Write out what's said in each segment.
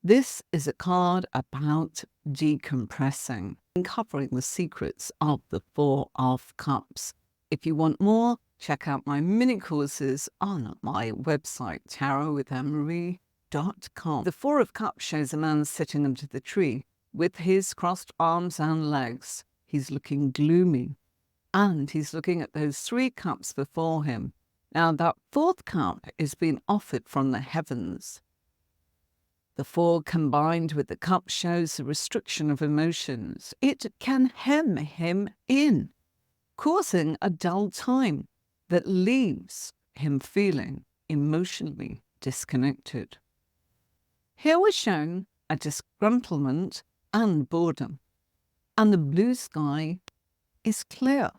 This is a card about decompressing, uncovering the secrets of the Four of Cups. If you want more, check out my mini courses on my website, tarotwithanemarie.com. The Four of Cups shows a man sitting under the tree with his crossed arms and legs. He's looking gloomy, and he's looking at those three cups before him. Now, that fourth cup is being offered from the heavens. The four combined with the cup shows the restriction of emotions. It can hem him in, causing a dull time that leaves him feeling emotionally disconnected. Here we're shown a disgruntlement and boredom, and the blue sky is clear.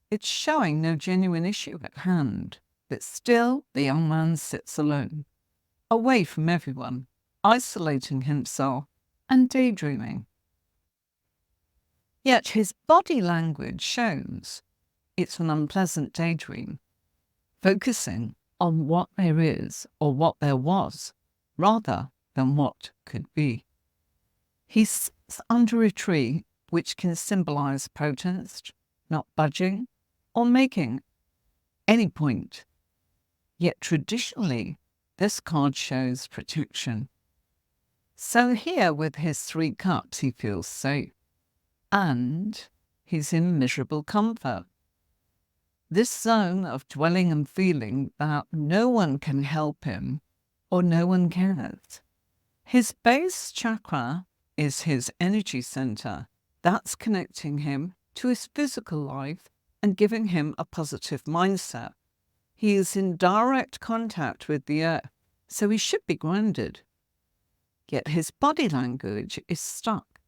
It's showing no genuine issue at hand, but still the young man sits alone, away from everyone, isolating himself and daydreaming. Yet his body language shows it's an unpleasant daydream, focusing on what there is or what there was, rather than what could be. He sits under a tree, which can symbolize protest, not budging, or making any point. Yet traditionally, this card shows protection. So here with his three cups, he feels safe, and he's in miserable comfort. This zone of dwelling and feeling that no one can help him or no one cares. His base chakra is his energy center. That's connecting him to his physical life and giving him a positive mindset. He is in direct contact with the earth, so he should be grounded. Yet his body language is stuck.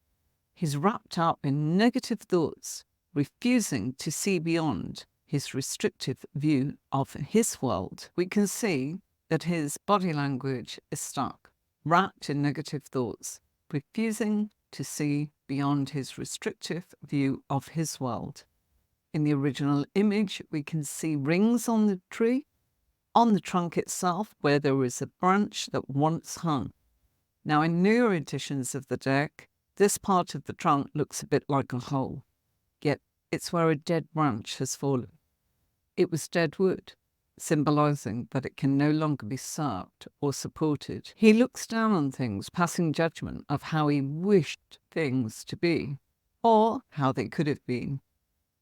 He's wrapped up in negative thoughts, refusing to see beyond his restrictive view of his world. We can see that his body language is stuck, wrapped in negative thoughts, refusing to see beyond his restrictive view of his world. In the original image, we can see rings on the tree, on the trunk itself, where there is a branch that once hung. Now, in newer editions of the deck, this part of the trunk looks a bit like a hole, yet it's where a dead branch has fallen. It was dead wood, symbolizing that it can no longer be served or supported. He looks down on things, passing judgment of how he wished things to be, or how they could have been.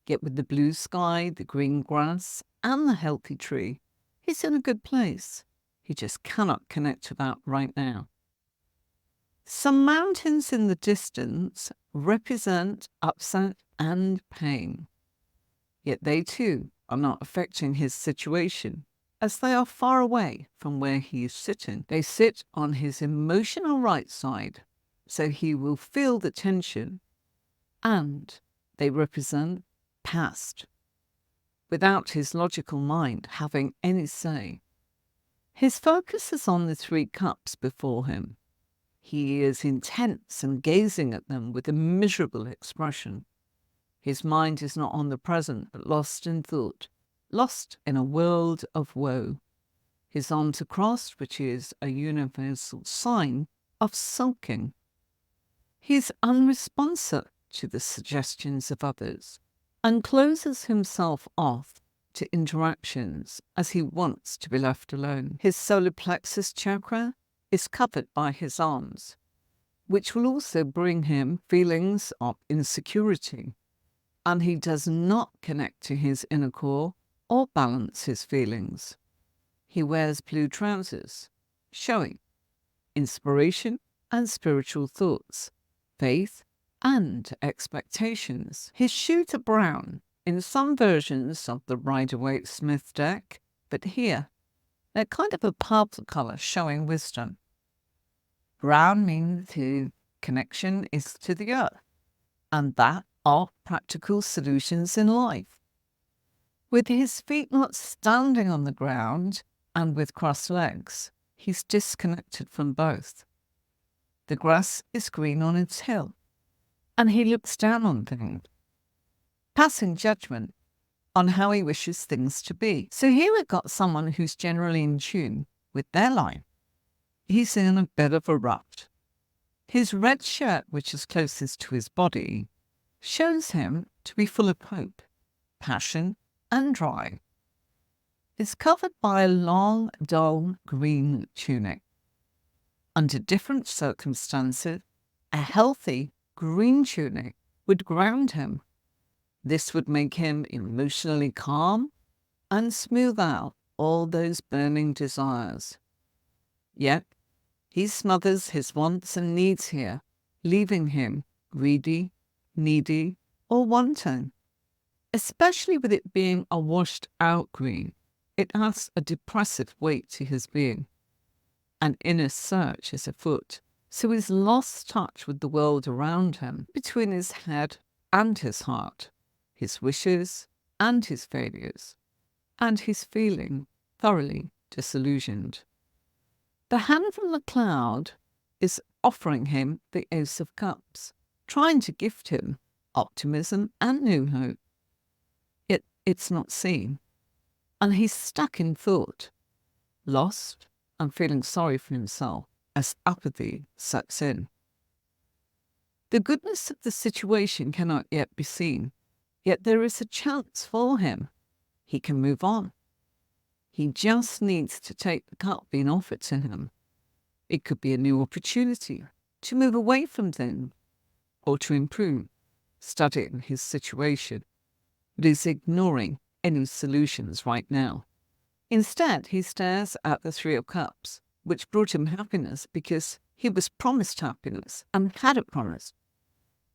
Yet with the blue sky, the green grass, and the healthy tree, he's in a good place. He just cannot connect to that right now. Some mountains in the distance represent upset and pain. Yet they too are not affecting his situation, as they are far away from where he is sitting. They sit on his emotional right side, so he will feel the tension, and they represent past, without his logical mind having any say. His focus is on the three cups before him. He is intense and gazing at them with a miserable expression. His mind is not on the present, but lost in thought, lost in a world of woe. His arms are crossed, which is a universal sign of sulking. He is unresponsive to the suggestions of others and closes himself off to interactions as he wants to be left alone. His solar plexus chakra is covered by his arms, which will also bring him feelings of insecurity, and he does not connect to his inner core or balance his feelings. He wears blue trousers, showing inspiration and spiritual thoughts, faith and expectations. His shoes are brown in some versions of the Rider-Waite-Smith deck, but here they're kind of a purple color showing wisdom. Brown means his connection is to the earth, and that of practical solutions in life. With his feet not standing on the ground and with crossed legs, he's disconnected from both. The grass is green on its hill, and he looks down on things, passing judgment on how he wishes things to be. So here we've got someone who's generally in tune with their life. He's in a bit of a rut. His red shirt, which is closest to his body, shows him to be full of hope, passion, and drive. It's covered by a long, dull green tunic. Under different circumstances, a healthy green tunic would ground him. This would make him emotionally calm and smooth out all those burning desires. Yet, he smothers his wants and needs here, leaving him greedy, needy, or wanting. Especially with it being a washed-out green, it adds a depressive weight to his being. An inner search is afoot, so he's lost touch with the world around him, between his head and his heart, his wishes and his failures, and he's feeling thoroughly disillusioned. The hand from the cloud is offering him the Ace of Cups, trying to gift him optimism and new hope. Yet it's not seen, and he's stuck in thought, lost and feeling sorry for himself as apathy sets in. The goodness of the situation cannot yet be seen, yet there is a chance for him. He can move on. He just needs to take the cup being offered to him. It could be a new opportunity to move away from things or to improve, studying his situation. But he's ignoring any solutions right now. Instead, he stares at the Three of Cups, which brought him happiness because he was promised happiness and had it promised.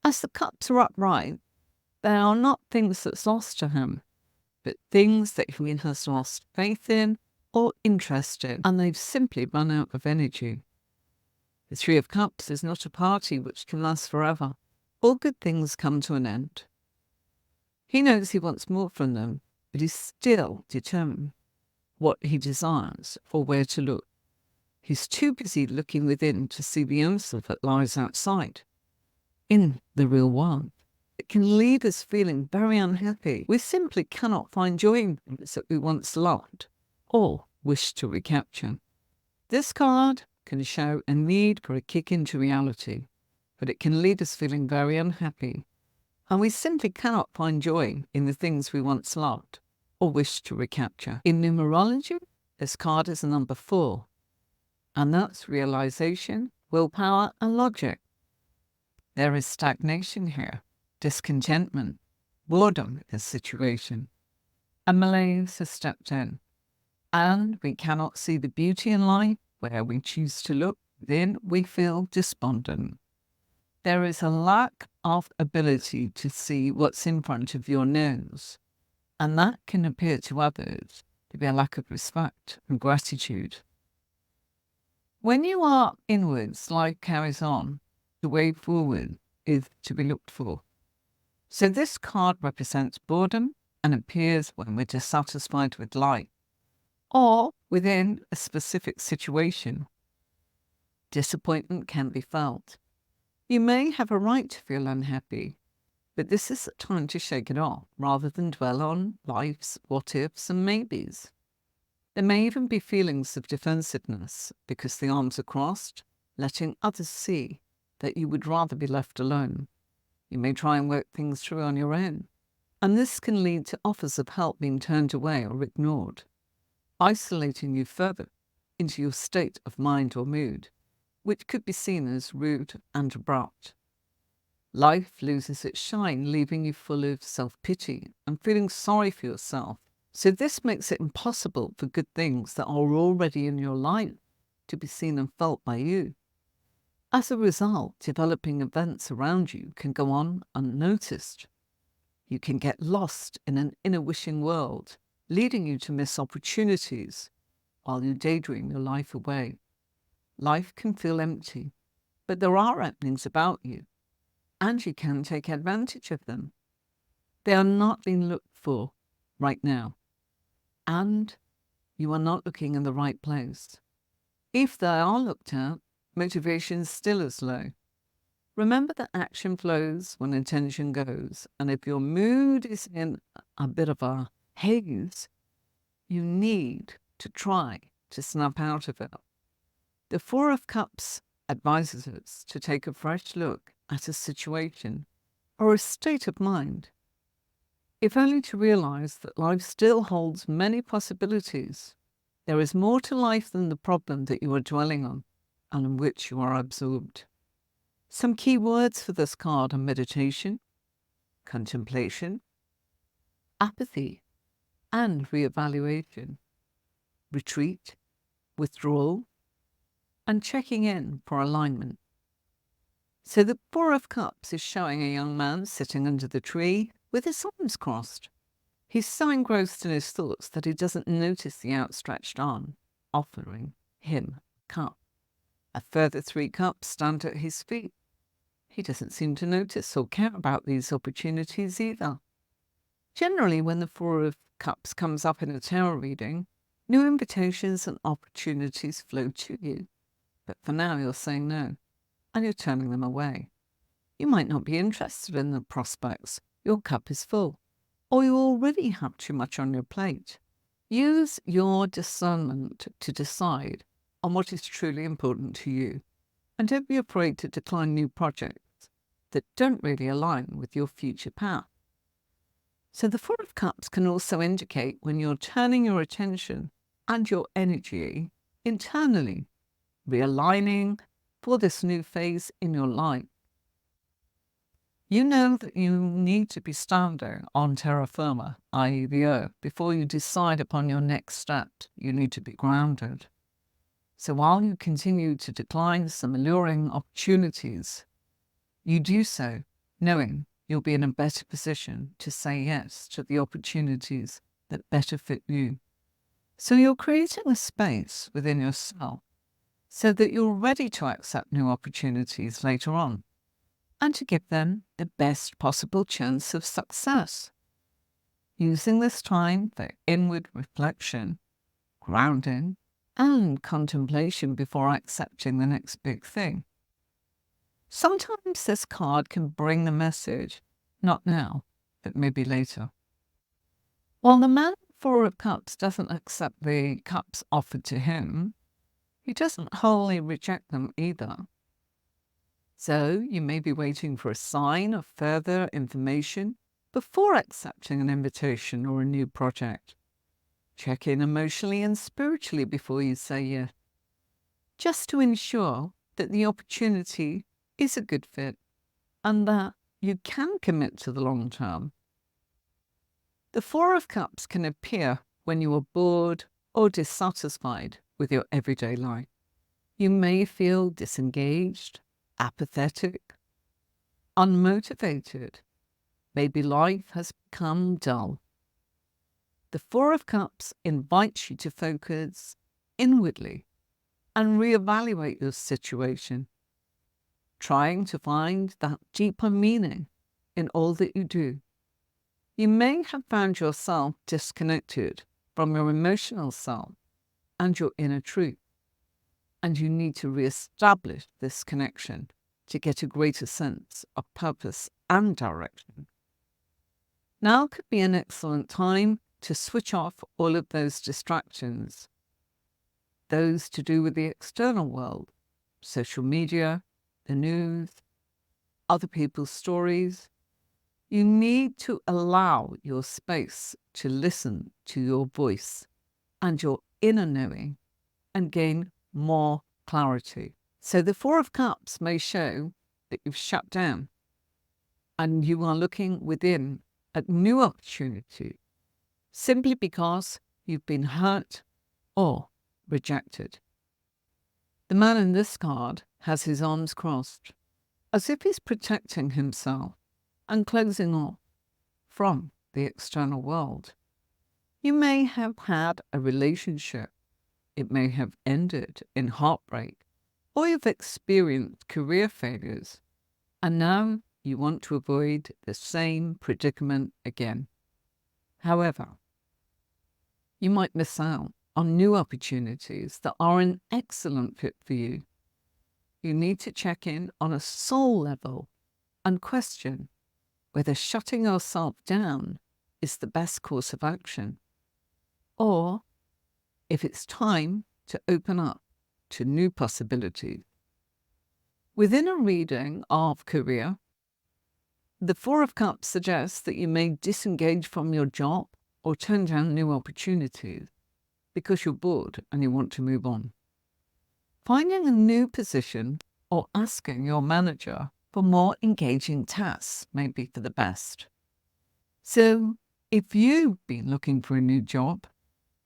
As the cups are upright, they are not things that's lost to him, but things that he has lost faith in or interest in, and they've simply run out of energy. The Three of Cups is not a party which can last forever. All good things come to an end. He knows he wants more from them, but he's still determined what he desires or where to look. He's too busy looking within to see the answer that lies outside, in the real world. It can leave us feeling very unhappy. We simply cannot find joy in things that we once loved or wish to recapture. This card can show a need for a kick into reality, but it can leave us feeling very unhappy, and we simply cannot find joy in the things we once loved or wish to recapture. In numerology, this card is a number 4, and that's realization, willpower, and logic. There is stagnation here, discontentment, boredom in this situation. A malaise has stepped in, and we cannot see the beauty in life where we choose to look. Then we feel despondent. There is a lack of ability to see what's in front of your nose, and that can appear to others to be a lack of respect and gratitude. When you are inwards, life carries on. The way forward is to be looked for. So this card represents boredom and appears when we're dissatisfied with life or within a specific situation. Disappointment can be felt. You may have a right to feel unhappy, but this is a time to shake it off rather than dwell on life's what-ifs and maybes. There may even be feelings of defensiveness because the arms are crossed, letting others see that you would rather be left alone. You may try and work things through on your own, and this can lead to offers of help being turned away or ignored, isolating you further into your state of mind or mood, which could be seen as rude and abrupt. Life loses its shine, leaving you full of self-pity and feeling sorry for yourself. So this makes it impossible for good things that are already in your life to be seen and felt by you. As a result, developing events around you can go on unnoticed. You can get lost in an inner wishing world, leading you to miss opportunities while you daydream your life away. Life can feel empty, but there are openings about you, and you can take advantage of them. They are not being looked for right now, and you are not looking in the right place. If they are looked at, motivation still is low. Remember that action flows when attention goes, and if your mood is in a bit of a haze, you need to try to snap out of it. The Four of Cups advises us to take a fresh look at a situation or a state of mind, if only to realize that life still holds many possibilities. There is more to life than the problem that you are dwelling on and in which you are absorbed. Some key words for this card are meditation, contemplation, apathy, and reevaluation, retreat, withdrawal, and checking in for alignment. So the Four of Cups is showing a young man sitting under the tree with his arms crossed. He's so engrossed in his thoughts that he doesn't notice the outstretched arm offering him a cup. A further 3 cups stand at his feet. He doesn't seem to notice or care about these opportunities either. Generally, when the Four of Cups comes up in a tarot reading, new invitations and opportunities flow to you. But for now, you're saying no, and you're turning them away. You might not be interested in the prospects. Your cup is full, or you already have too much on your plate. Use your discernment to decide on what is truly important to you, and don't be afraid to decline new projects that don't really align with your future path. So the Four of Cups can also indicate when you're turning your attention and your energy internally, realigning for this new phase in your life. You know that you need to be standing on terra firma, i.e. the earth, before you decide upon your next step. You need to be grounded. So while you continue to decline some alluring opportunities, you do so knowing you'll be in a better position to say yes to the opportunities that better fit you. So you're creating a space within yourself so that you're ready to accept new opportunities later on and to give them the best possible chance of success. Using this time for inward reflection, grounding, and contemplation before accepting the next big thing. Sometimes this card can bring the message, not now, but maybe later. While the man Four of Cups doesn't accept the cups offered to him, he doesn't wholly reject them either. So you may be waiting for a sign of further information before accepting an invitation or a new project. Check in emotionally and spiritually before you say yes, just to ensure that the opportunity is a good fit and that you can commit to the long term. The Four of Cups can appear when you are bored or dissatisfied with your everyday life. You may feel disengaged, apathetic, unmotivated. Maybe life has become dull. The Four of Cups invites you to focus inwardly and reevaluate your situation, trying to find that deeper meaning in all that you do. You may have found yourself disconnected from your emotional self and your inner truth, and you need to reestablish this connection to get a greater sense of purpose and direction. Now could be an excellent time to switch off all of those distractions, those to do with the external world, social media, the news, other people's stories. You need to allow your space to listen to your voice and your inner knowing and gain more clarity. So the Four of Cups may show that you've shut down and you are looking within at new opportunity simply because you've been hurt or rejected. The man in this card has his arms crossed, as if he's protecting himself and closing off from the external world. You may have had a relationship. It may have ended in heartbreak, or you've experienced career failures, and now you want to avoid the same predicament again. However, you might miss out on new opportunities that are an excellent fit for you. You need to check in on a soul level and question whether shutting yourself down is the best course of action, or if it's time to open up to new possibilities. Within a reading of career, the Four of Cups suggests that you may disengage from your job or turn down new opportunities because you're bored and you want to move on. Finding a new position or asking your manager for more engaging tasks may be for the best. So, if you've been looking for a new job,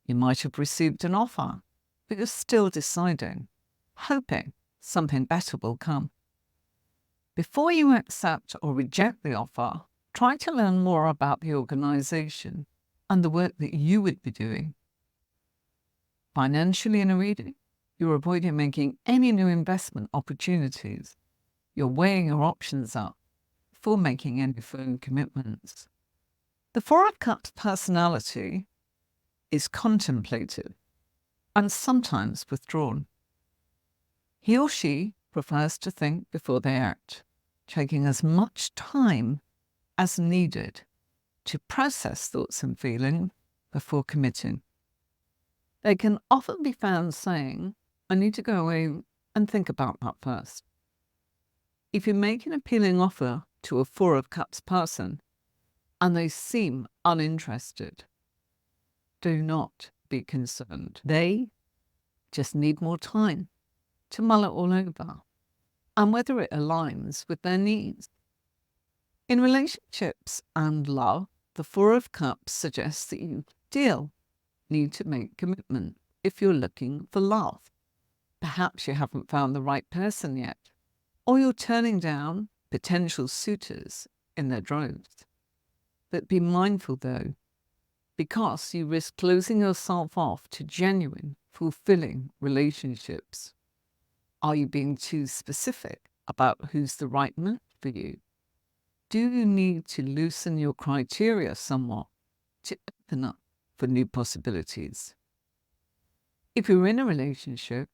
you might have received an offer, but you're still deciding, hoping something better will come. Before you accept or reject the offer, try to learn more about the organisation and the work that you would be doing. Financially in a reading, you're avoiding making any new investment opportunities. You're weighing your options up before making any firm commitments. The Four of Cups personality is contemplative and sometimes withdrawn. He or she prefers to think before they act, taking as much time as needed to process thoughts and feelings before committing. They can often be found saying, I need to go away and think about that first. If you make an appealing offer to a Four of Cups person and they seem uninterested, do not be concerned. They just need more time to mull it all over and whether it aligns with their needs. In relationships and love, the Four of Cups suggests that you still need to make commitment if you're looking for love. Perhaps you haven't found the right person yet, or you're turning down potential suitors in their droves. But be mindful though, because you risk closing yourself off to genuine, fulfilling relationships. Are you being too specific about who's the right match for you? Do you need to loosen your criteria somewhat to open up for new possibilities? If you're in a relationship,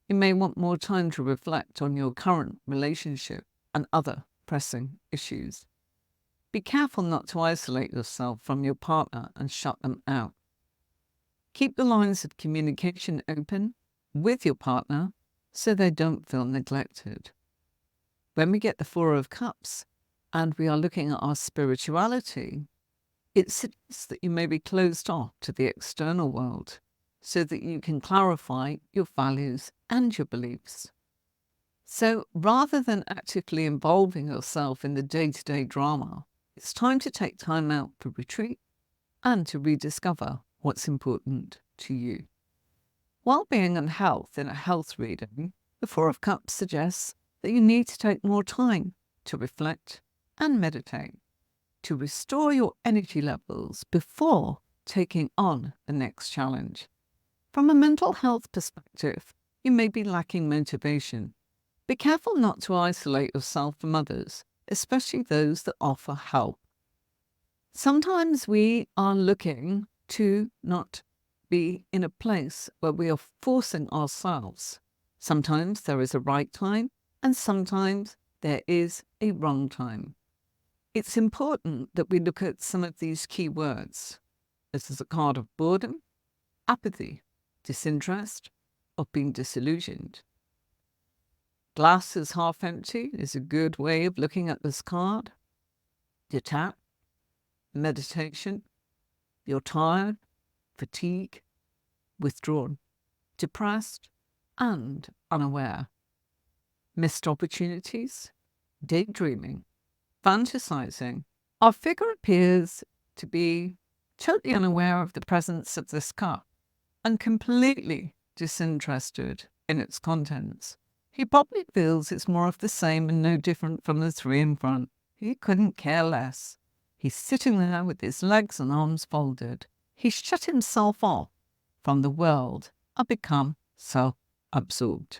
you may want more time to reflect on your current relationship and other pressing issues. Be careful not to isolate yourself from your partner and shut them out. Keep the lines of communication open with your partner so they don't feel neglected. When we get the Four of Cups and we are looking at our spirituality, it suggests that you may be closed off to the external world so that you can clarify your values and your beliefs. So rather than actively involving yourself in the day-to-day drama, it's time to take time out to retreat and to rediscover what's important to you. Well-being and health in a health reading, the Four of Cups suggests that you need to take more time to reflect and meditate to restore your energy levels before taking on the next challenge. From a mental health perspective, you may be lacking motivation. Be careful not to isolate yourself from others, especially those that offer help. Sometimes we are looking to not be in a place where we are forcing ourselves. Sometimes there is a right time and sometimes there is a wrong time. It's important that we look at some of these key words. This is a card of boredom, apathy, disinterest, or being disillusioned. Glass is half empty is a good way of looking at this card. Detach, meditation, you're tired, fatigue, withdrawn, depressed, and unaware. Missed opportunities, daydreaming, fantasizing. Our figure appears to be totally unaware of the presence of this cup and completely disinterested in its contents. He probably feels it's more of the same and no different from the three in front. He couldn't care less. He's sitting there with his legs and arms folded. He's shut himself off from the world and become self-absorbed.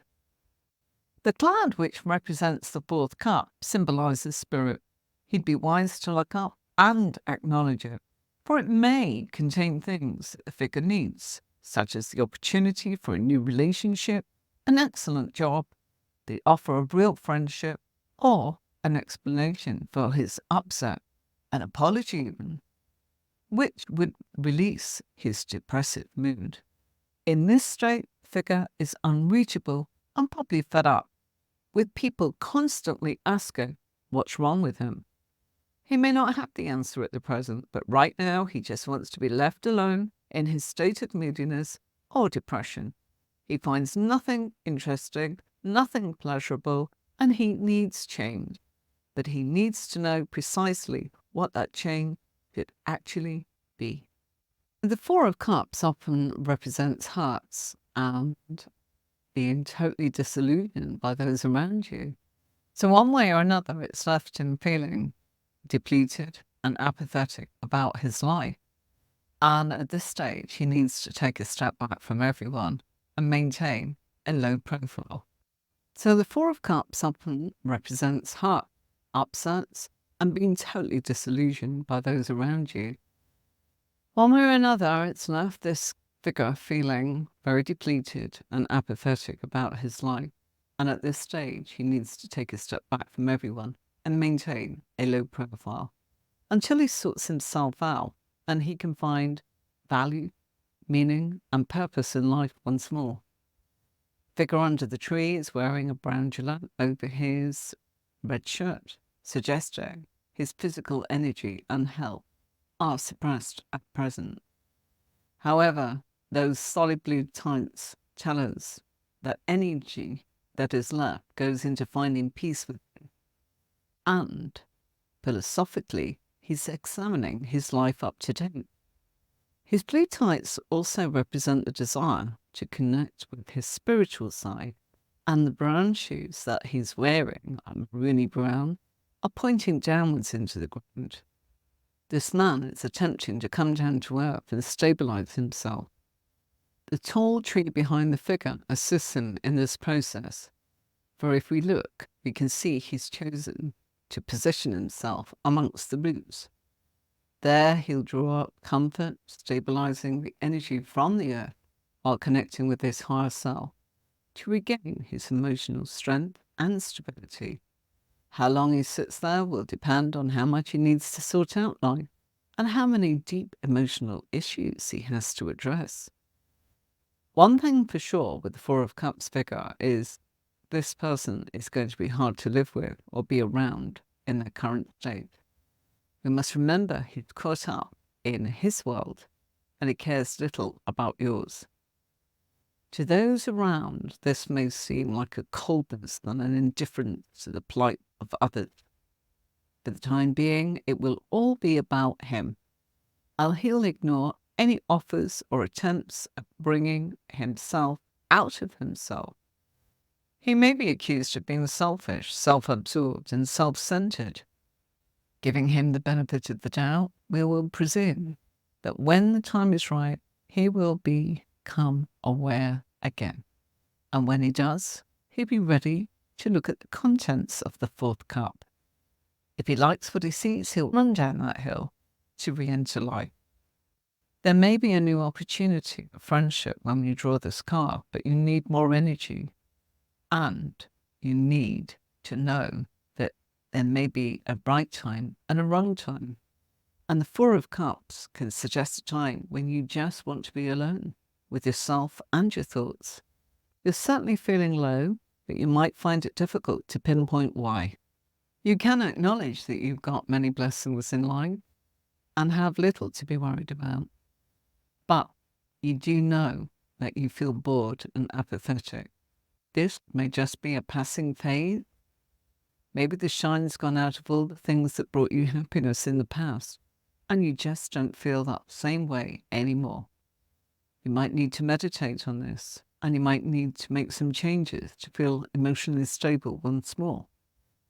The cloud, which represents the fourth cup, symbolizes spirit. He'd be wise to look up and acknowledge it, for it may contain things that the figure needs, such as the opportunity for a new relationship, an excellent job, the offer of real friendship, or an explanation for his upset, an apology even, which would release his depressive mood. In this state, the figure is unreachable and probably fed up. with people constantly asking what's wrong with him. He may not have the answer at the present, but right now he just wants to be left alone in his state of moodiness or depression. He finds nothing interesting, nothing pleasurable, and he needs change. But he needs to know precisely what that change could actually be. The Four of Cups often represents hearts and being totally disillusioned by those around you. So one way or another, it's left him feeling depleted and apathetic about his life. And at this stage, he needs to take a step back from everyone and maintain a low profile. So the Four of Cups often represents heart upsets and being totally disillusioned by those around you. One way or another, it's left this figure feeling very depleted and apathetic about his life. And at this stage, he needs to take a step back from everyone and maintain a low profile until he sorts himself out and he can find value, meaning, and purpose in life once more. Figure under the tree is wearing a brown gelat over his red shirt, suggesting his physical energy and health are suppressed at present. However, those solid blue tights tell us that energy that is left goes into finding peace within. And philosophically, he's examining his life up to date. His blue tights also represent the desire to connect with his spiritual side, and the brown shoes that he's wearing, maroony brown, are pointing downwards into the ground. This man is attempting to come down to earth and stabilize himself. The tall tree behind the figure assists him in this process, for if we look, we can see he's chosen to position himself amongst the roots. There he'll draw up comfort, stabilizing the energy from the earth while connecting with his higher self to regain his emotional strength and stability. How long he sits there will depend on how much he needs to sort out life and how many deep emotional issues he has to address. One thing for sure with the Four of Cups figure is this person is going to be hard to live with or be around in their current state. We must remember he's caught up in his world and he cares little about yours. To those around, this may seem like a coldness than an indifference to the plight of others. For the time being, it will all be about him, and he'll ignore any offers or attempts at bringing himself out of himself. He may be accused of being selfish, self-absorbed, and self-centered. Giving him the benefit of the doubt, we will presume that when the time is right, he will become aware again. And when he does, he'll be ready to look at the contents of the fourth cup. If he likes what he sees, he'll run down that hill to re-enter life. There may be a new opportunity, a friendship when you draw this card, but you need more energy. And you need to know that there may be a right time and a wrong time. And the Four of Cups can suggest a time when you just want to be alone with yourself and your thoughts. You're certainly feeling low, but you might find it difficult to pinpoint why. You can acknowledge that you've got many blessings in life and have little to be worried about. But you do know that you feel bored and apathetic. This may just be a passing phase. Maybe the shine's gone out of all the things that brought you happiness in the past, and you just don't feel that same way anymore. You might need to meditate on this, and you might need to make some changes to feel emotionally stable once more.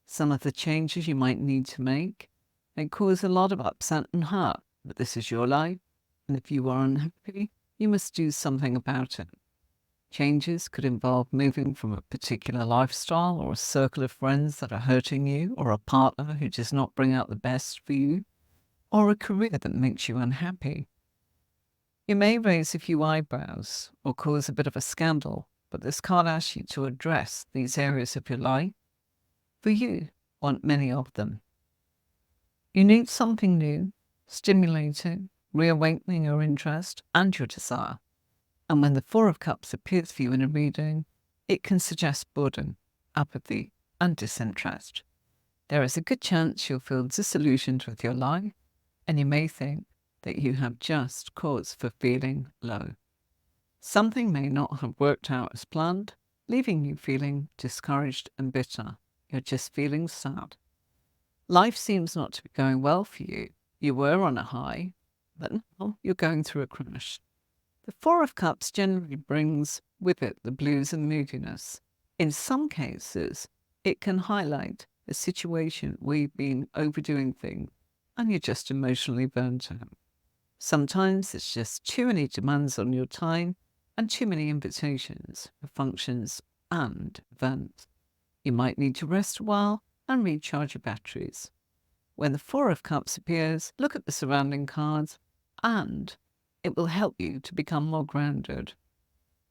Some of the changes you might need to make may cause a lot of upset and hurt, but this is your life, and if you are unhappy, you must do something about it. Changes could involve moving from a particular lifestyle or a circle of friends that are hurting you, or a partner who does not bring out the best for you, or a career that makes you unhappy. You may raise a few eyebrows or cause a bit of a scandal, but this card asks you to address these areas of your life, for you want many of them. You need something new, stimulating, reawakening your interest and your desire. And when the Four of Cups appears for you in a reading, it can suggest boredom, apathy, and disinterest. There is a good chance you'll feel disillusioned with your life, and you may think that you have just cause for feeling low. Something may not have worked out as planned, leaving you feeling discouraged and bitter. You're just feeling sad. Life seems not to be going well for you. You were on a high, but now you're going through a crash. The Four of Cups generally brings with it the blues and moodiness. In some cases, it can highlight a situation where you've been overdoing things and you're just emotionally burnt out. Sometimes it's just too many demands on your time and too many invitations for functions and events. You might need to rest a while and recharge your batteries. When the Four of Cups appears, look at the surrounding cards and it will help you to become more grounded.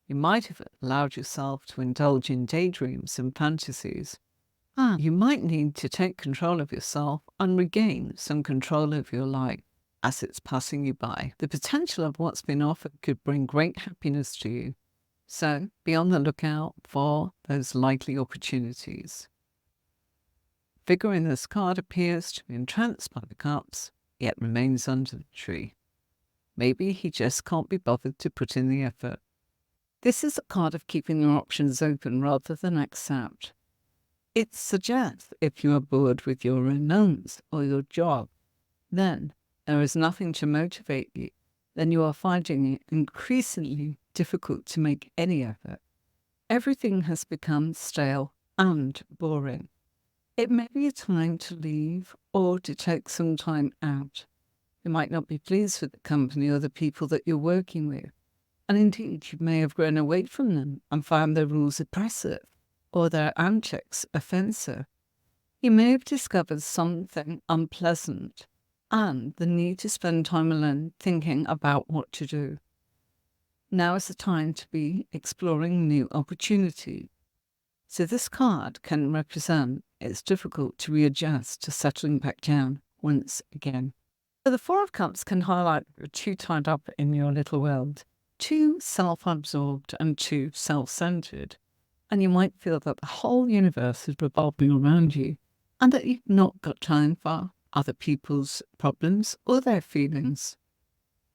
You might have allowed yourself to indulge in daydreams and fantasies. And you might need to take control of yourself and regain some control of your life as it's passing you by. The potential of what's been offered could bring great happiness to you. So be on the lookout for those likely opportunities. Figure in this card appears to be entranced by the cups, yet remains under the tree. Maybe he just can't be bothered to put in the effort. This is a card of keeping your options open rather than accept. It suggests if you are bored with your unknowns or your job, then there is nothing to motivate you, then you are finding it increasingly difficult to make any effort. Everything has become stale and boring. It may be a time to leave or to take some time out. You might not be pleased with the company or the people that you're working with, and indeed you may have grown away from them and found their rules oppressive or their antics offensive. You may have discovered something unpleasant and the need to spend time alone thinking about what to do. Now is the time to be exploring new opportunities. So this card can represent it's difficult to readjust to settling back down once again. So the Four of Cups can highlight you're too tied up in your little world, too self-absorbed and too self-centered. And you might feel that the whole universe is revolving around you and that you've not got time for other people's problems or their feelings.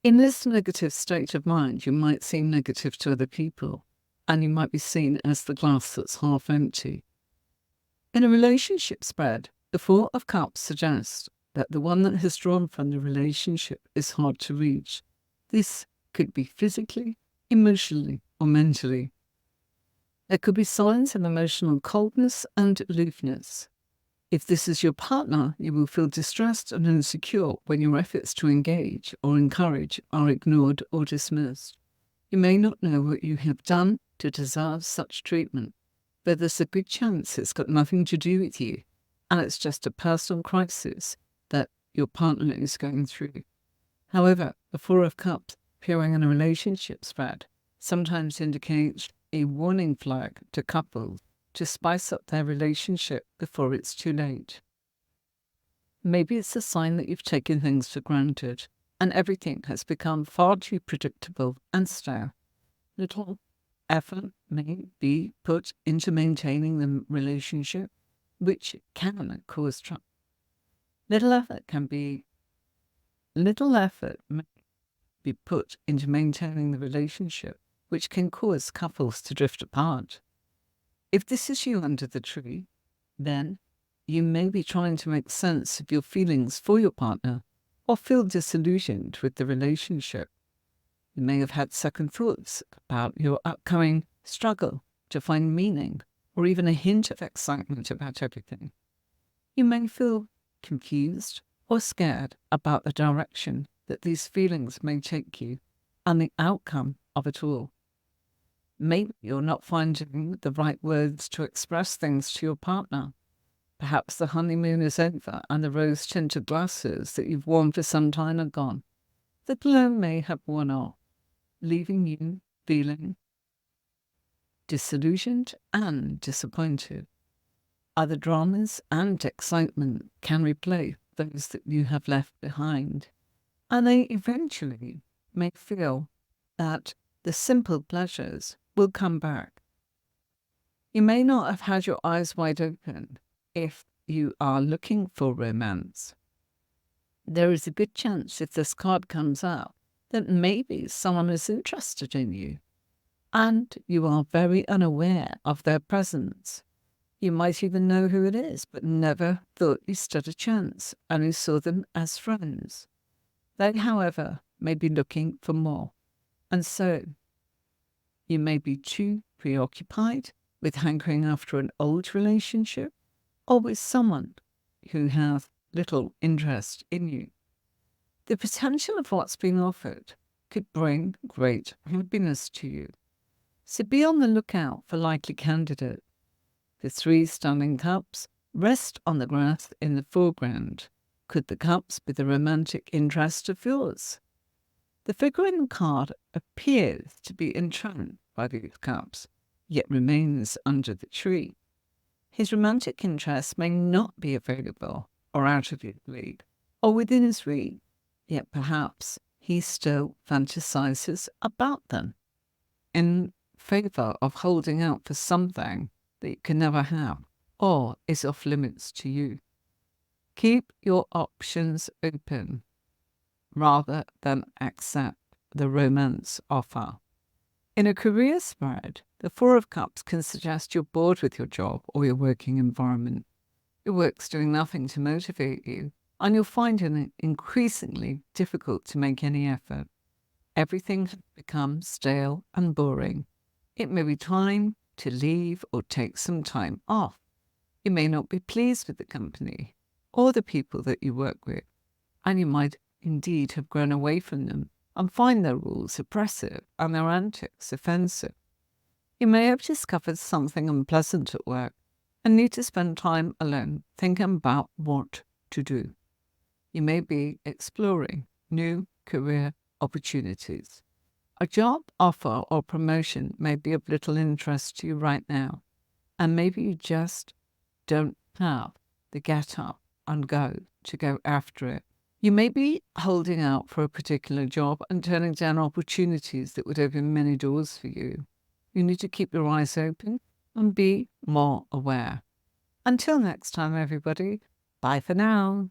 In this negative state of mind, you might seem negative to other people, and you might be seen as the glass that's half empty. In a relationship spread, the Four of Cups suggests that the one that has drawn from the relationship is hard to reach. This could be physically, emotionally, or mentally. There could be signs of emotional coldness and aloofness. If this is your partner, you will feel distressed and insecure when your efforts to engage or encourage are ignored or dismissed. You may not know what you have done to deserve such treatment, but there's a good chance it's got nothing to do with you, and it's just a personal crisis that your partner is going through. However, the Four of Cups appearing in a relationship spread sometimes indicates a warning flag to couples to spice up their relationship before it's too late. Maybe it's a sign that you've taken things for granted and everything has become far too predictable and stale. Little effort may be put into maintaining the relationship, which can cause trouble. Little effort may be put into maintaining the relationship, which can cause couples to drift apart. If this is you under the tree, then you may be trying to make sense of your feelings for your partner or feel disillusioned with the relationship. You may have had second thoughts about your upcoming struggle to find meaning or even a hint of excitement about everything. You may feel confused or scared about the direction that these feelings may take you and the outcome of it all. Maybe you're not finding the right words to express things to your partner. Perhaps the honeymoon is over and the rose-tinted glasses that you've worn for some time are gone. The glow may have worn off, leaving you feeling disillusioned and disappointed. Other dramas and excitement can replace those that you have left behind, and they eventually may feel that the simple pleasures will come back. You may not have had your eyes wide open if you are looking for romance. There is a good chance if this card comes out that maybe someone is interested in you and you are very unaware of their presence. You might even know who it is, but never thought you stood a chance, only saw them as friends. They, however, may be looking for more, and so you may be too preoccupied with hankering after an old relationship or with someone who has little interest in you. The potential of what's being offered could bring great happiness to you. So be on the lookout for likely candidates. The 3 standing cups rest on the grass in the foreground. Could the cups be the romantic interest of yours? The figure in the card appears to be entranced by these cups, yet remains under the tree. His romantic interest may not be available or out of his league or within his reach, yet perhaps he still fantasizes about them in favor of holding out for something that you can never have or is off limits to you. Keep your options open rather than accept the romance offer. In a career spread, the 4 of Cups can suggest you're bored with your job or your working environment. Your work's doing nothing to motivate you, and you'll find it increasingly difficult to make any effort. Everything has become stale and boring. It may be time to leave or take some time off. You may not be pleased with the company or the people that you work with, and you might indeed have grown away from them and find their rules oppressive and their antics offensive. You may have discovered something unpleasant at work and need to spend time alone thinking about what to do. You may be exploring new career opportunities. A job offer or promotion may be of little interest to you right now, and maybe you just don't have the get up and go to go after it. You may be holding out for a particular job and turning down opportunities that would open many doors for you. You need to keep your eyes open and be more aware. Until next time, everybody, bye for now.